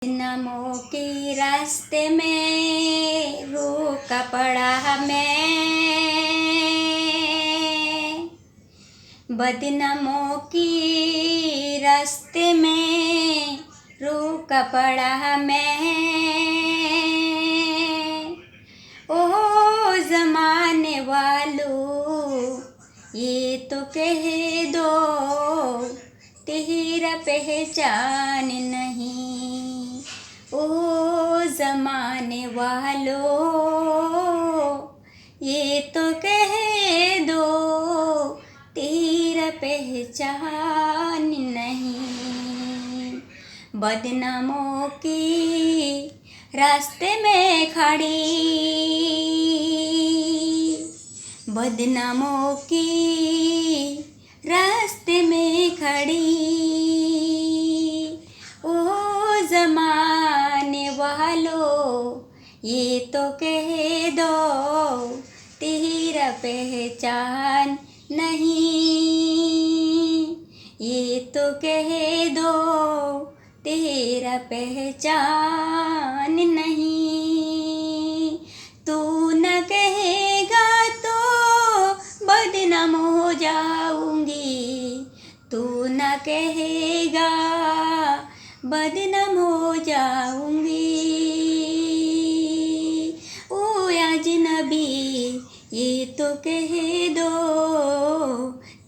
बदनामों के रास्ते में रोका पड़ा हमें, बदनामों के रास्ते में रोका पड़ा हमें। ओ ज़माने वालों ये तो कह दो तेरा पहचान नहीं। ओ ज़माने वालों ये तो कह दो तेरा पहचान नहीं। बदनामों के रास्ते में खड़ी, बदनामों के रास्ते में खड़ी। ओ ज़माने वालों ये तो कह दो तेरा पहचान नहीं। ये तो कह दो तेरा पहचान नहीं। तू न कहेगा तो बदनाम हो जाऊंगी, तू न कहेगा बदनाम हो जाऊंगी। ओ अजनबी ये तो कह दो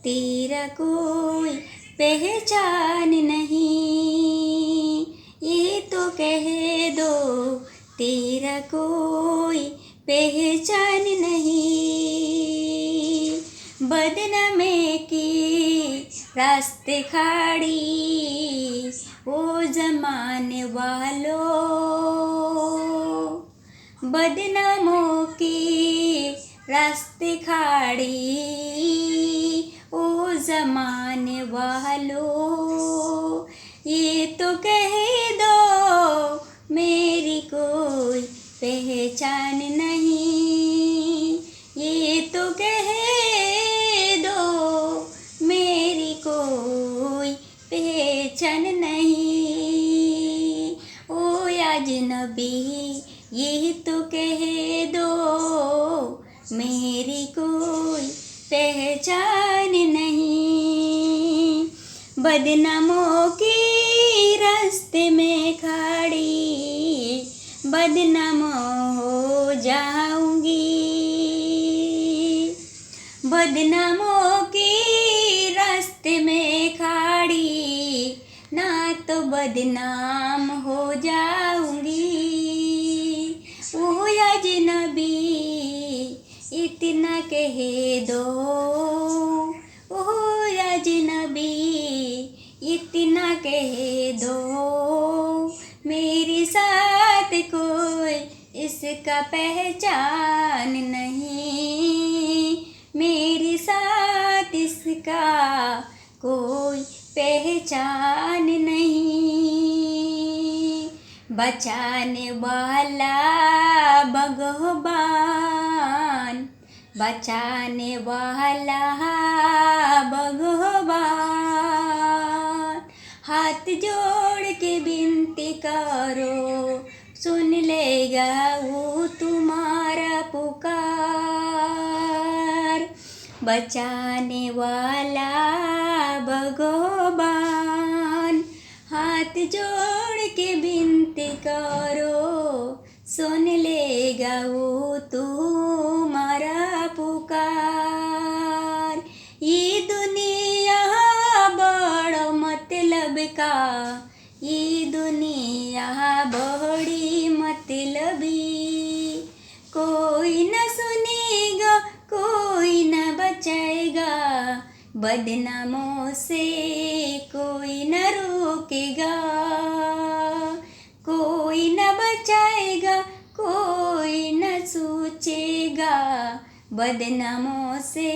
तेरा कोई पहचान नहीं। ये तो कह दो तेरा कोई पहचान नहीं। बदनामी की रास्ते खड़ी ओ ज़माने वालों, बदनामों की रास्ते खड़ी ओ ज़माने वालों। ये तो कह दो मेरी कोई पहचान नहीं। ये तो कह दो मेरी कोई पहचान नहीं। ओ अजनबी ये तो कह दो मेरी कोई पहचान नहीं। बदनामों की रास्ते में खड़ी बदनाम हो जाऊंगी। बदनामों की रास्ते में खड़ी ना तो बदनाम हो जाऊंगी। ओ अजनबी इतना कह दो, ओ अजनबी इतना कह दो मेरे साथ कोई इसका पहचान नहीं। मेरे साथ इसका कोई पहचान नहीं। बचाने वाला भगवान, बचाने वाला भगवान हाथ जोड़ के विनती करो सुन लेगा वो तुम्हारा पुकार। बचाने वाला भगवान हाथ जोड़ के विनती करो सुन लेगा वो तुम्हारा पुकार। ये दुनिया बड़ा मतलब का, ये दुनिया बड़ी मतलबी। कोई न सुनेगा कोई न बचाएगा, बदनामों से कोई न रोकेगा। कोई न बचाएगा कोई न सोचेगा, बदनामों से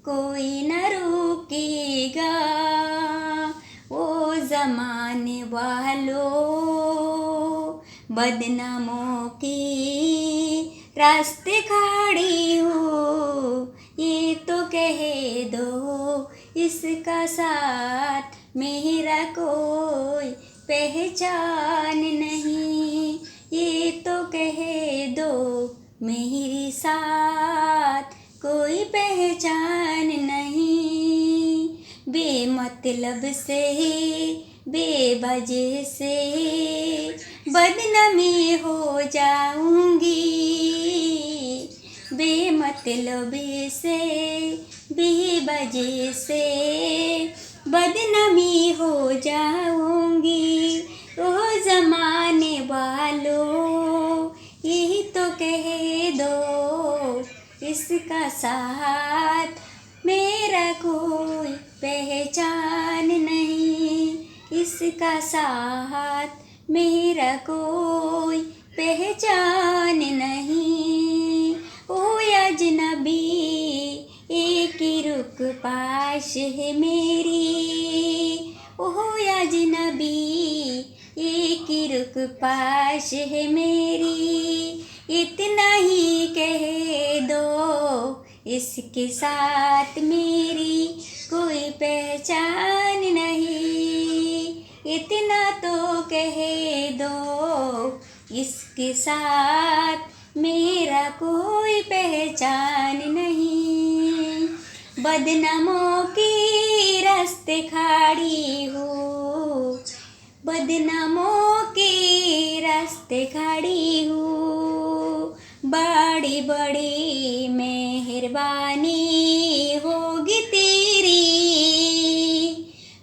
कोई न रोकेगा। ओ ज़माने वालों बदनामों के रास्ते खड़ी हो ये तो कह दो इसका साथ मेरा कोई पहचान नहीं, ये तो कह दो मेरे साथ कोई पहचान नहीं। बेमतलब से बेवजह से बदनामी हो जाऊंगी, बेमतलब से बेवजह से बदनामी हो जाऊंगी। ओ जमाने वालों यही तो कह दो, इसका साथ मेरा कोई पहचान नहीं, इसका साथ मेरा कोई पहचान नहीं। ओ अजनबी एक रुख पास है मेरी, ओ अजनबी एक रुख पास है मेरी, इतना ही कह दो, इसके साथ मेरी कोई पहचान नहीं, इतना तो कह दो, इसके साथ मेरा कोई पहचान नहीं। बदनामों की रास्ते खड़ी हूँ, बदनामों की रास्ते खड़ी हूँ, बड़ी बड़ी मेहरबानी होगी तेरी,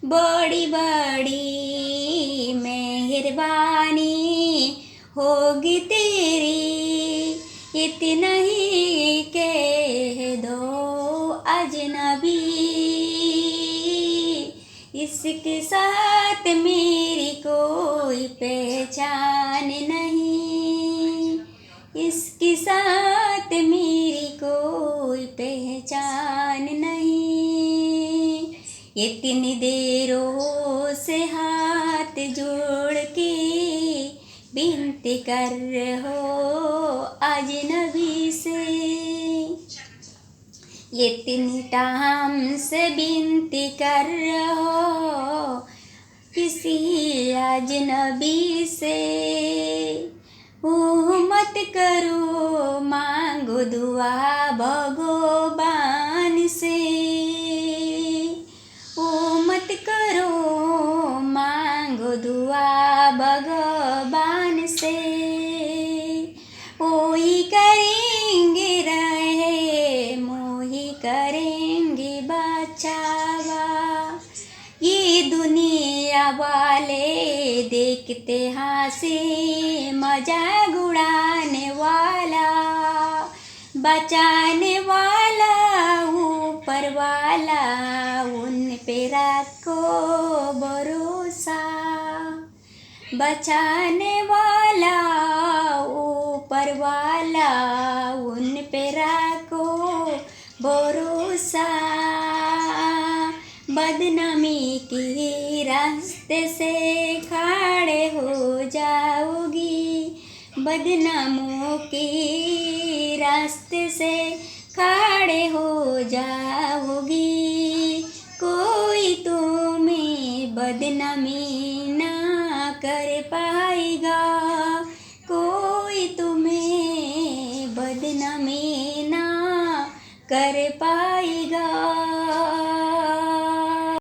बड़ी बड़ी मेहरबानी होगी तेरी, इतना ही कह दो अजनबी, इसके साथ मेरी कोई पहचान नहीं, इसके साथ मेरी कोई पहचान नहीं। इतनी देरों से हाथ जोड़ के विनती कर हो अजनबी से, इतनी टाइम से विनती कर हो किसी अजनबी से। ओ मत करो मांगो दुआ भगवान से, ओ मत करो मांगो दुआ भगवान से, ओ ही करेंगे रहे मोही करेंगे बचावा, ये दुनिया वाले देखते हंसे मजाक उड़ाने वाला, बचाने वाला ऊपर वाला, उन पे रखो भरोसा, बचाने वाला ऊपर वाला, उन पे रखो भरोसा। बदनामी के रास्ते से खड़े हो जाओगी, बदनामों के रास्ते से खड़े हो जाओगी, कोई तुम्हें बदनामी ना कर पाएगा, कोई तुम्हें बदनामी ना कर पाएगा।